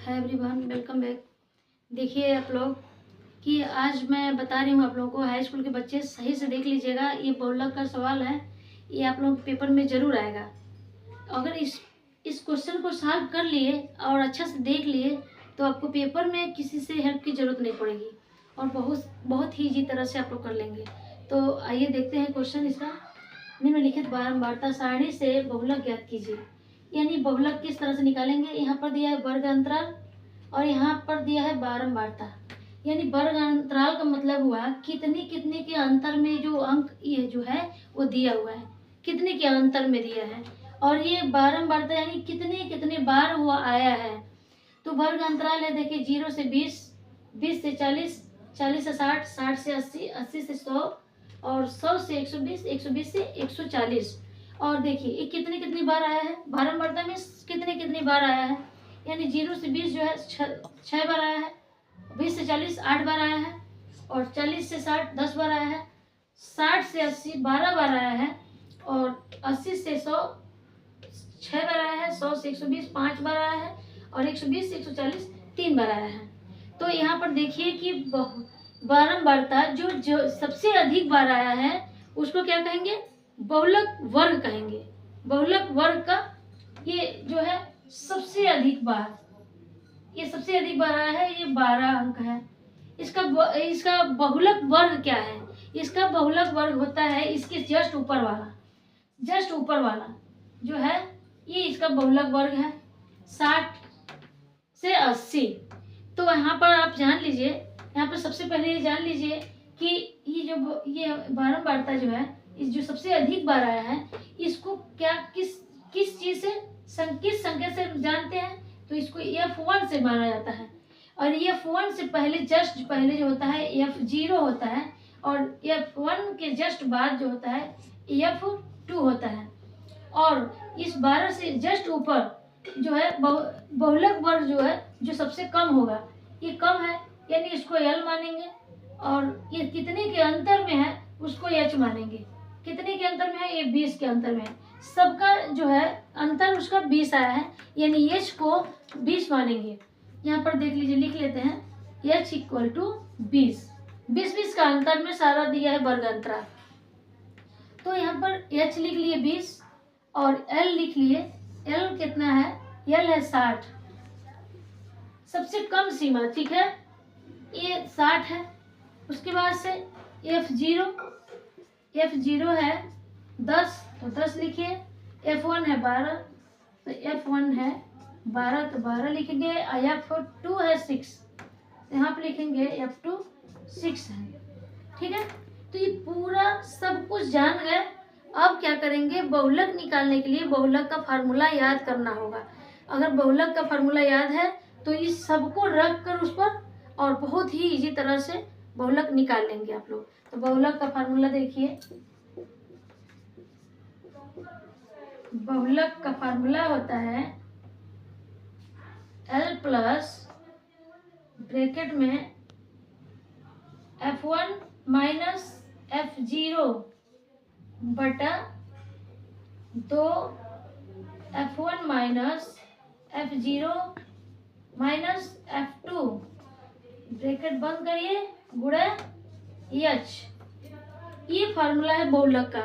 Hi everyone, welcome back. देखिए आप लोग कि आज मैं बता रही हूँ आप लोगों को, हाई स्कूल के बच्चे सही से देख लीजिएगा। ये बहुलक का सवाल है, ये आप लोगों के पेपर में ज़रूर आएगा। अगर इस क्वेश्चन को सॉल्व कर लिए और अच्छा से देख लिए तो आपको पेपर में किसी से हेल्प की ज़रूरत नहीं पड़ेगी और बहुत बहुत ही ईजी तरह से आप लोग कर लेंगे। तो आइए देखते हैं क्वेश्चन इसका। निम्नलिखित बारंबारता सारणी से बहुलक ज्ञात कीजिए। यानी बहुलक किस तरह से निकालेंगे। यहाँ पर दिया है वर्ग अंतराल और यहाँ पर दिया है बारंबारता। यानी वर्ग अंतराल का मतलब हुआ कितने कितने के अंतर में जो अंक ये जो है वो दिया हुआ है, कितने के अंतर में दिया है। और ये बारंबारता यानी कितने कितने बार वो आया है। तो वर्ग अंतराल है, देखिए 0 से 20, 20 से 40, 40 से 60, 60 से 80, 80 से 100 और 100 से 120, 120 से 140। और देखिए ये कितने कितनी बार आया है, बारंबारता में कितने कितनी बार आया है। यानी 0 से 20 जो है 6 बार आया है, 20 से 40 8 बार आया है और 40 से 60 10 बार आया है, 60 से 80 12 बार आया है और 80 से 100 6 बार आया है, 100 से 120 5 बार आया है और 120 से 140 3 बार आया है। तो यहाँ पर देखिए कि बारंबारता जो सबसे अधिक बार आया है उसको क्या कहेंगे, बहुलक वर्ग कहेंगे। बहुलक वर्ग का ये जो है सबसे अधिक बार, ये सबसे अधिक बार आया है, ये 12 अंक है। इसका बहुलक वर्ग क्या है, इसका बहुलक वर्ग होता है इसके जस्ट ऊपर वाला जो है ये इसका बहुलक वर्ग है 60 से 80। तो यहाँ पर आप जान लीजिए, यहाँ पर सबसे पहले ये जान लीजिए कि ये बारंबारता जो है इस जो सबसे अधिक बार आया है इसको क्या किस चीज से किस संख्या से जानते हैं। तो इसको F1 से माना जाता है और F1 से पहले जस्ट पहले जो होता है F0 होता है और F1 के जस्ट बाद जो होता है F2 होता है। और इस 12 से जस्ट ऊपर जो है बहुलक वर्ग जो है जो सबसे कम होगा, ये कम है यानी इसको L मानेंगे और ये कितने के अंतर में है उसको H मानेंगे। कितने के अंतर में है, ये 20 के अंतर में है। सबका जो है अंतर उसका 20 आया है यानी H को 20 मानेंगे। यहाँ पर देख लीजिए, लिख लेते हैं H इक्वल टू 20। 20 का अंतर में सारा दिया है वर्ग अंतराल। तो यहाँ पर H लिख लिए 20 और L लिख लिए। L कितना है, L है 60, सबसे कम सीमा, ठीक है, ये 60 है। उसके बाद से F0 है 10 तो 10 लिखिए। F1 है 12 तो F1 है 12 तो 12 लिखेंगे। F2 है 6 तो यहाँ पे लिखेंगे F2 6 है, ठीक है। तो ये पूरा सब कुछ जान गए। अब क्या करेंगे, बहुलक निकालने के लिए बहुलक का फार्मूला याद करना होगा। अगर बहुलक का फार्मूला याद है तो इस सबको रख कर उस पर और बहुत ही इजी तरह से बहुलक निकाल लेंगे आप लोग। तो बहुलक का फार्मूला देखिए, बहुलक का फार्मूला होता है L प्लस ब्रैकेट में F1 माइनस F0 बटा 2 F1 minus F0 minus F2 bracket बंद करिए गुणे H। ये फार्मूला है बहुलक का,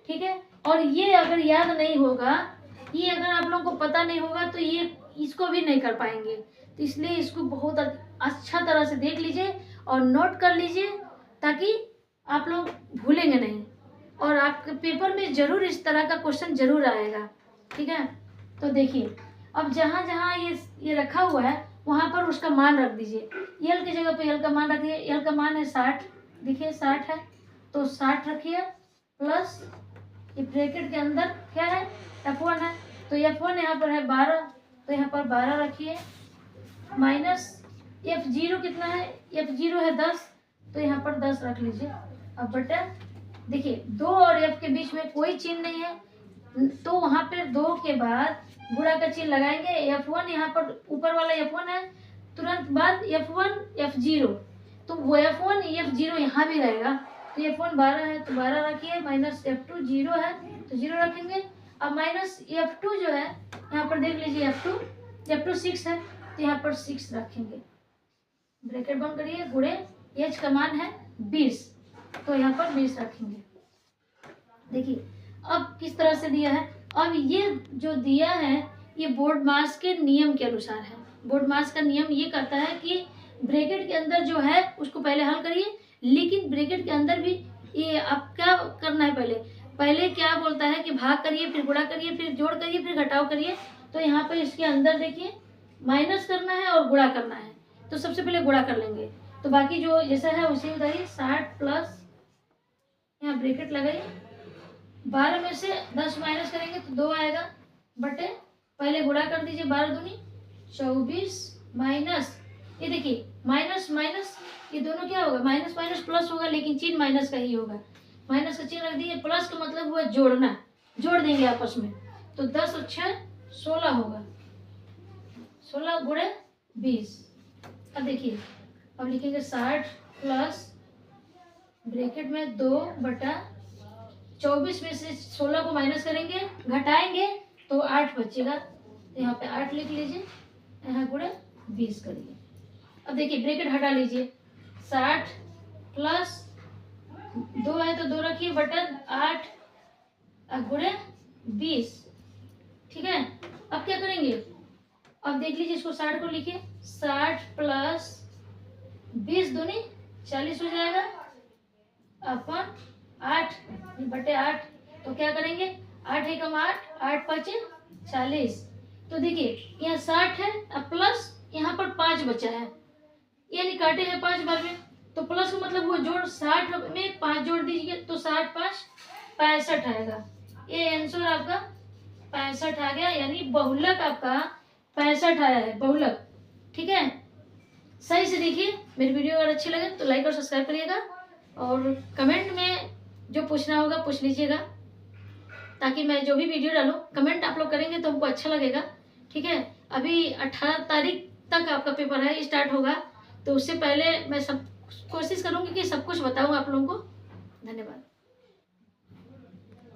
ठीक है। और ये अगर याद नहीं होगा, ये अगर आप लोगों को पता नहीं होगा तो ये इसको भी नहीं कर पाएंगे। तो इसलिए इसको बहुत अच्छा तरह से देख लीजिए और नोट कर लीजिए ताकि आप लोग भूलेंगे नहीं और आपके पेपर में जरूर इस तरह का क्वेश्चन जरूर आएगा, ठीक है। तो देखिए अब जहाँ जहाँ ये रखा हुआ है वहाँ पर उसका मान रख दीजिए। L की जगह पे L का मान रखिए। L का मान है 60, देखिए 60 है तो 60 रखिए प्लस ये ब्रैकेट के अंदर क्या है, F1 है तो F1 यहाँ पर है 12 तो यहाँ पर 12 रखिए माइनस F0 कितना है, F0 है 10 तो यहाँ पर 10 रख लीजिए। अब बटा देखिए 2 और F के बीच में कोई चिन्ह नहीं है तो वहाँ पे 2 के बाद गुणा का चिन्ह लगाएंगे। F1 यहाँ पर ऊपर वाला F1 है, तुरंत बाद F1 F0 तो वो F1 F0 यहाँ भी रहेगा। तो F1 12 है तो 12 रखिए माइनस F2 0 है तो 0 रखेंगे। अब माइनस F2 जो है यहाँ पर देख लीजिए F2 6 है तो यहाँ पर 6 रखेंगे, ब्रैकेट बंद करिए, गुणे एच का मान है 20, तो यहाँ पर 20 रखेंगे। देखिए अब किस तरह से दिया है। अब ये जो दिया है ये बोर्ड मास के नियम के अनुसार है। बोर्ड मास का नियम ये कहता है कि ब्रैकेट के अंदर जो है उसको पहले हल करिए, लेकिन ब्रैकेट के अंदर भी ये आप क्या करना है, पहले क्या बोलता है कि भाग करिए, फिर गुणा करिए, फिर जोड़ करिए, फिर घटाव करिए। तो यहाँ पर इसके अंदर देखिए माइनस करना है और गुणा करना है, तो सबसे पहले गुणा कर लेंगे, तो बाकी जो जैसा है उसे बताइए। 60 प्लस, यहाँ ब्रैकेट लगाइए, 12 में से 10 माइनस करेंगे तो 2 आएगा, बटे पहले गुणा कर दीजिए, 12 दूनी 24 माइनस, ये देखिए माइनस माइनस, ये दोनों क्या होगा, माइनस माइनस प्लस होगा, लेकिन चिन्ह माइनस का ही होगा। माइनस का चिन्ह रख दिए, प्लस का मतलब हुआ जोड़ना, जोड़ देंगे आपस में, तो 10 और 6 16 होगा, 16 गुणे 20। अब देखिए अब लिखेंगे 60 प्लस ब्रैकेट में 2 बटा 24 में से 16 को माइनस करेंगे, घटाएंगे तो 8 बचेगा, तो यहाँ पे 8 लिख लीजिए, यहाँ गुणे 20 करिए। अब देखिए ब्रैकेट हटा लीजिए, 60 प्लस 2 है तो 2 रखिए, बटा 8 गुणे 20, ठीक है। अब क्या करेंगे, अब देख लीजिए इसको 60 को लिखिए, 60 प्लस 20 दूनी 40 हो जाएगा, अपन 8 बटे 8, तो क्या करेंगे 8 एकम 8, 8 5 40। तो देखिए यहाँ 60 है, अब प्लस यहाँ पर 5 बचा है, यानी काटे हैं 5 बार में, तो प्लस का मतलब वो जोड़ 60 में 5 जोड़ दीजिए, तो 60 5 65 आएगा। ये आंसर आपका 65 आ गया, यानी बहुलक आपका 65 आया है, बहुलक, ठीक है। सही से देखिए, मेरी वीडियो अगर अच्छी लगे तो लाइक और सब्सक्राइब करिएगा, और कमेंट में जो पूछना होगा पूछ लीजिएगा, ताकि मैं जो भी वीडियो डालूं कमेंट आप लोग करेंगे तो हमको अच्छा लगेगा, ठीक है। अभी 18 तारीख तक आपका पेपर है, स्टार्ट होगा, तो उससे पहले मैं सब कोशिश करूंगी कि सब कुछ बताऊं आप लोगों को। धन्यवाद।